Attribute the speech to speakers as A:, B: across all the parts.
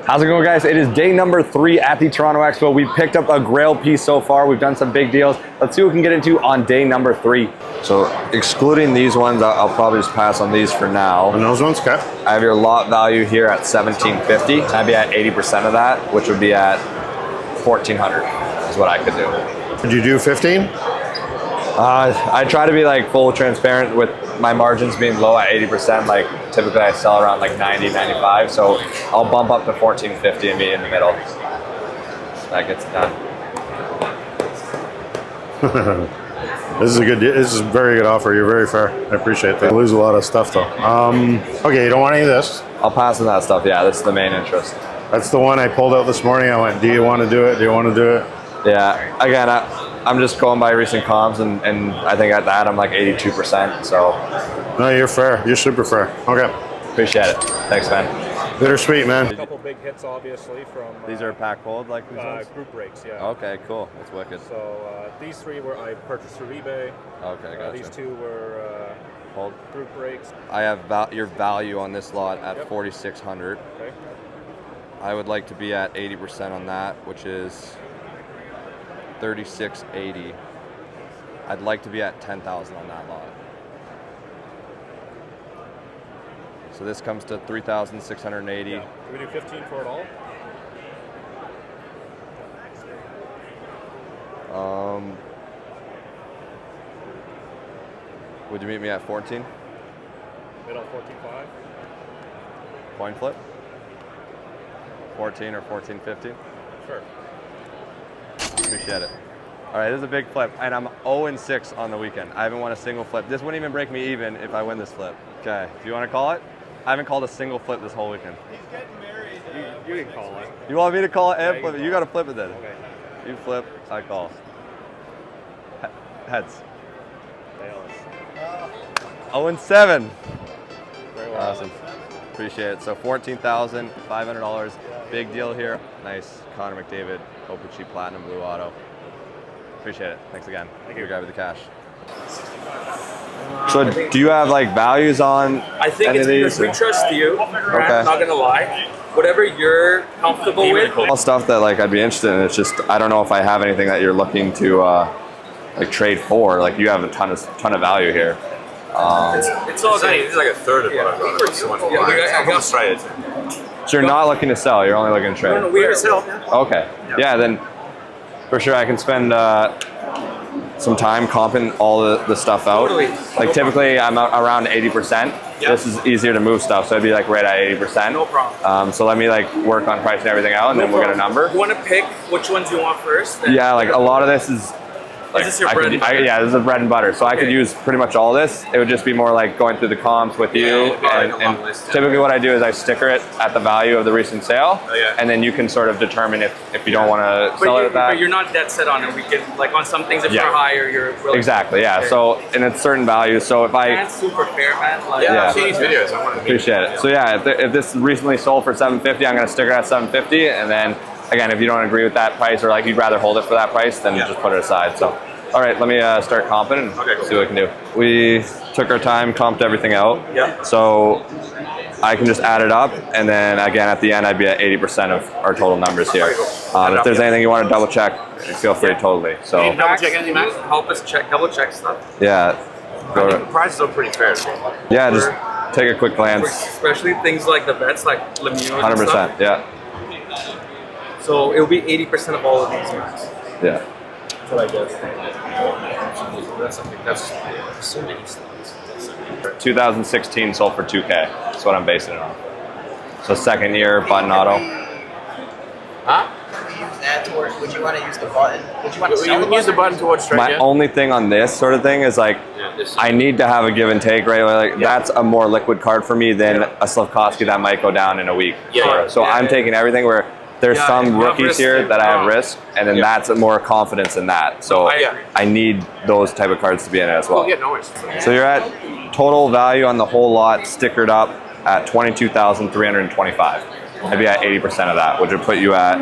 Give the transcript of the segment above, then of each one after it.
A: How's it going, guys? It is day number 3 at the Toronto Expo. We picked up a grail piece so far. We've done some big deals. Let's see what we can get into on day number 3. So excluding these ones, I'll probably just pass on these for now.
B: And those ones, okay.
A: I have your lot value here at $1,750. I'd be at 80% of that, which would be at $1,400 is what I could do.
B: Did you do 15?
A: I try to be like full transparent with my margins being low at 80%. Like typically I sell around like 90, 95. So I'll bump up to 1450 and be in the middle. That gets done.
B: This is a good. This is a very good offer. You're very fair. I appreciate that. I lose a lot of stuff though. Okay, you don't want any of this.
A: I'll pass on that stuff. Yeah, this is the main interest.
B: That's the one I pulled out this morning. I went, do you want to do it? Do you want to do it?
A: Yeah. Again, I'm just going by recent comps, and I think at that I'm like 82%. So.
B: No, you're fair. You're super fair. Okay.
A: Appreciate it. Thanks, man.
B: Bittersweet, man.
C: A couple big hits, obviously, from
A: these are pack hold like these ones?
C: group breaks, yeah.
A: Okay, cool. That's wicked.
C: So these 3 were I purchased through eBay.
A: Okay, gotcha.
C: These 2 were
A: hold
C: group breaks.
A: I have your value on this lot at 4,600.
C: Okay.
A: I would like to be at 80% on that, which is 3,680. I'd like to be at 10,000 on that lot. So this comes to 3,680.
C: Yeah. Can we do 15 for it all?
A: Would you meet me at 14?
C: Bid on 14.5.
A: Coin flip? 14 or 14.50?
C: Sure.
A: Appreciate it. All right, this is a big flip, and I'm 0-6 on the weekend. I haven't won a single flip. This wouldn't even break me even if I win this flip. Okay, do you want to call it? I haven't called a single flip this whole weekend.
C: He's getting married. You can call it.
A: You want me to call it and flip it? You got to flip it then.
C: Okay.
A: You flip, I call. Heads.
C: Tails.
A: 0-7.
C: Very well.
A: Awesome. Appreciate it. So $14,500. Big deal here. Nice Connor McDavid, Open-Cheap Platinum Blue Auto. Appreciate it. Thanks again.
C: Thank
A: you.
C: you.
A: Guy with the cash. So do you have like values on
D: I think it's because we trust you.
A: Okay.
D: I'm not gonna lie. Whatever you're comfortable with.
A: all stuff that like I'd be interested in? It's just I don't know if I have anything that you're looking to like trade for. Like you have a ton of value here.
D: It's all good.
E: It's like a third of what I've got.
D: I got
E: straight.
A: So you're not looking to sell. You're only looking to trade.
D: No, we are still.
A: Okay. Yeah. Then for sure I can spend some time comping all the stuff out.
D: Totally.
A: Like typically I'm around 80%.
D: Yep.
A: This is easier to move stuff, so I'd be like right at 80%.
D: No problem.
A: So let me like work on pricing everything out, and then we'll get a number.
D: You want to pick which ones you want first? Then
A: Yeah, like a lot of this is. Like,
D: this your bread and butter?
A: Yeah, this is bread and butter. So I could use pretty much all this. It would just be more like going through the comps with you. And typically what I do is I sticker it at the value of the recent sale. And then you can sort of determine if you don't want to sell it at that.
D: But you're not dead set on it. We can, like on some things, if you're higher, you're really
A: Exactly, yeah.
D: Okay.
A: So, and it's certain values. So if I...
D: That's super fair, man. Like,
A: Yeah.
E: I've seen these videos. I want to
A: Appreciate it. So yeah, if this recently sold for $750, I'm going to sticker it at $750. And then, again, if you don't agree with that price or like you'd rather hold it for that price, then just put it aside. So. All right, let me start comping and see what we can do. We took our time, comped everything out.
D: Yeah.
A: So I can just add it up, and then again at the end I'd be at 80% of our total numbers here. If there's anything you want to double check, feel free totally. So
D: double check anything, Max? Help us double check stuff.
A: yeah,
E: I think the prices are pretty fair.
A: yeah, just take a quick glance.
D: Especially things like the vets, like Lemieux.
A: 100%, yeah,
D: So it'll be 80% of all of these, Max.
A: yeah.
D: That's what I guess.
E: That's so many slots.
A: 2016 sold for $2K. That's what I'm basing it on. So second year button auto.
E: Huh?
F: Use that towards, would you want to use the button? Would you want to sell
E: You
F: the
E: can use the
F: button?
E: button towards straight.
A: My only thing on this sort of thing is like, I need to have a give and take, right? Like that's a more liquid card for me than a Slavkovsky that might go down in a week. So I'm taking everything where there's some rookies here that I have risk, and then that's more confidence in that. So I need those type of cards to be in it as well.
E: Yeah, no worries.
A: So you're at total value on the whole lot stickered up at $22,325. I'd be at 80% of that, which would put you at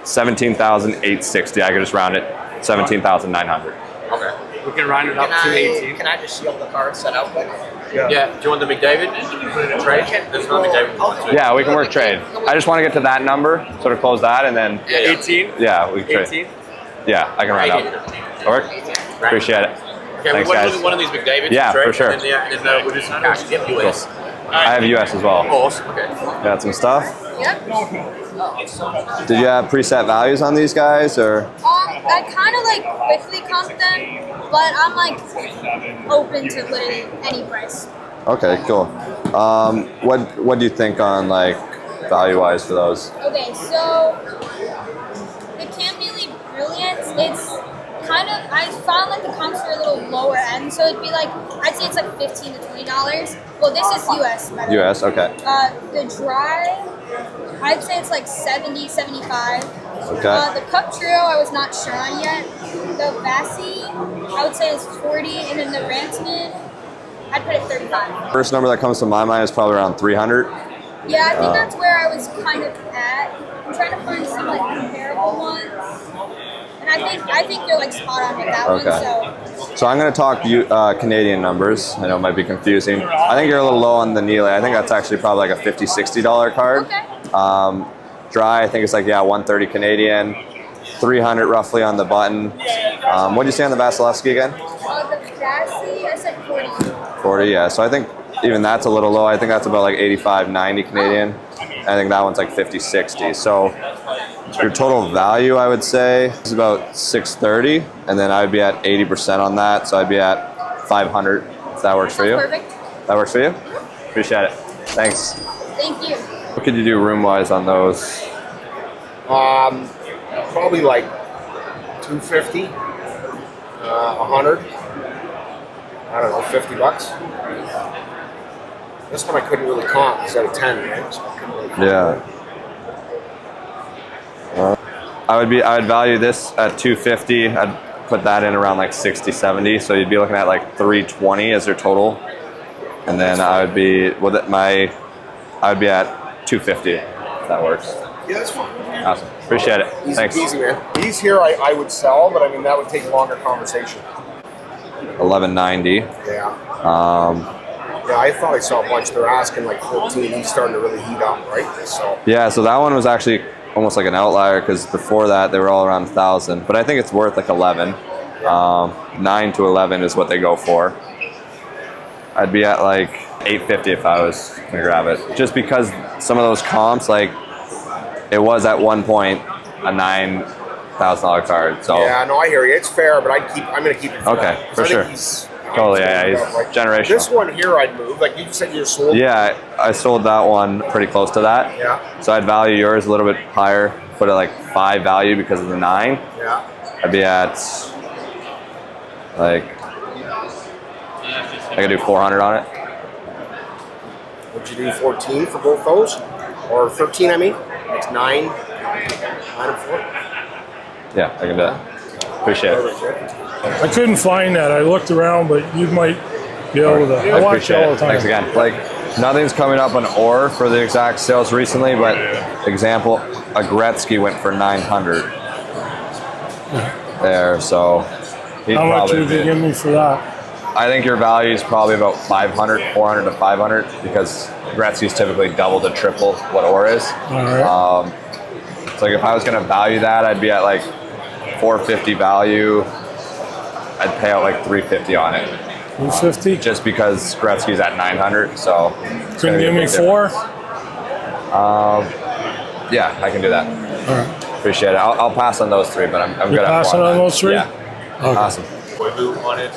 A: $17,860. I could just round it $17,900.
D: Okay. We can round it up to 18.
F: Can I just seal the card set out quick?
E: Yeah. Do you want the McDavid? Put it in a trade? There's another McDavid one too.
A: Yeah, we can work trade. I just want to get to that number, sort of close that, and then
D: 18?
A: yeah, we can trade.
D: 18?
A: Yeah, I can round up. Work? Appreciate it.
E: Okay,
A: Thanks,
E: we'll
A: guys.
E: one of these McDavids.
A: Yeah,
E: trade,
A: for sure.
E: And then we'll do some cash. Yep, US.
A: I have US as well.
E: Oh, awesome. Okay.
A: Got some stuff.
G: Yep.
A: Did you have preset values on these guys, or?
G: I kind of like quickly comp them, but I'm like open to literally any price.
A: Okay, cool. What do you think on like value-wise for those?
G: Okay, so the Camille Brilliance, it's kind of, I found like the comps were a little lower end, so it'd be like, I'd say it's like $15 to $20. Well, this is US, by the way.
A: US, okay.
G: The dry, I'd say it's like 70, 75.
A: Okay.
G: The Cup Trio, I was not sure on yet. The Vassy, I would say is 40, and then the Rantanen, I'd put it 35.
A: First number that comes to my mind is probably around 300.
G: Yeah, I think that's where I was kind of at. I'm trying to find some like comparable ones. And I think you're like spot on with that one.
A: So I'm going to talk Canadian numbers. I know it might be confusing. I think you're a little low on the Neely. I think that's actually probably like a $50, $60 card.
G: Okay.
A: Dry, I think it's like, yeah, 130 Canadian, 300 roughly on the button. What did you say on the Vasilevsky again?
G: The Vassy, I said 40.
A: 40, yeah. So I think even that's a little low. I think that's about like 85, 90 Canadian. I think that one's like 50, 60. So your total value, I would say, is about 630, and then I would be at 80% on that. So I'd be at 500. If that works for you.
G: Perfect.
A: That works for you? Appreciate it. Thanks.
G: Thank you.
A: What could you do room-wise on those?
H: Probably like 250, 100. I don't know, $50. This one I couldn't really comp because out of 10, right? So I couldn't really comp.
A: Yeah. I would value this at 250. I'd put that in around like 60, 70. So you'd be looking at like 320 as your total. And then I would be at 250 if that works.
H: Yeah, that's fine.
A: Awesome. Appreciate it.
H: Easy
A: Thanks.
H: peasy, man. These here I would sell, but I mean, that would take a longer conversation.
A: 1190.
H: Yeah. Yeah, I thought I saw a bunch. They're asking like 14. He's starting to really heat up, right? So.
A: Yeah, so that one was actually almost like an outlier because before that they were all around 1,000. But I think it's worth like 11. 9 to 11 is what they go for. I'd be at like 850 if I was gonna grab it. Just because some of those comps, like it was at one point a $9,000 card. So
H: Yeah, no, I hear you. It's fair, but I'm gonna keep it. For
A: okay,
H: that,
A: for
H: I
A: sure.
H: think he's
A: Totally, yeah, he's generational.
H: This one here I'd move. Like you said, you sold.
A: Yeah, I sold that one pretty close to that.
H: Yeah.
A: So I'd value yours a little bit higher, put it like 5 value because of the 9.
H: Yeah.
A: I'd be at like, I could do 400 on it.
H: Would you do 14 for both those? Or 13, I mean? It's 9 and 4.
A: Yeah, I can do that. Appreciate it.
I: I couldn't find that. I looked around, but you might be able to. I watch it
A: appreciate
I: all the
A: it.
I: time.
A: Thanks again. Like, nothing's coming up on ore for the exact sales recently, but example, a Gretzky went for 900 there, so he'd
I: How much
A: probably
I: would you give me for that?
A: I think your value is probably about 500, 400 to 500 because Gretzky's typically double to triple what ore is.
I: All right.
A: So like if I was going to value that, I'd be at like 450 value. I'd pay out like 350 on it.
I: 350?
A: Just because Gretzky's at 900, so.
I: Couldn't give me 4?
A: Yeah, I can do that.
I: All right.
A: Appreciate it. I'll pass on those 3, but I'm
I: You
A: good at
I: passing
A: one.
I: on those 3?
A: Yeah.
I: Okay.
A: Awesome.
E: Koivu on it.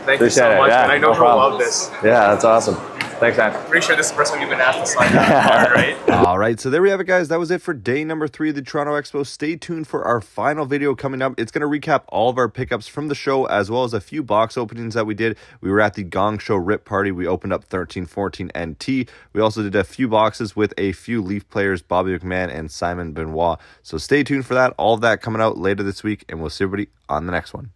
D: Thank you so
A: Appreciate it.
D: much,
A: Yeah,
D: and I know
A: no
D: you'll
A: problem.
D: love this.
A: Yeah, that's awesome. Thanks, man.
D: Pretty sure this is the first time you've been asked to sign that card, right?
J: All right, so there we have it, guys. That was it for day number 3 of the Toronto Expo. Stay tuned for our final video coming up. It's going to recap all of our pickups from the show, as well as a few box openings that we did. We were at the Gong Show Rip Party. We opened up 1314 NT. We also did a few boxes with a few Leaf players, Bobby McMann and Simon Benoit. So stay tuned for that. All of that coming out later this week, and we'll see everybody on the next one.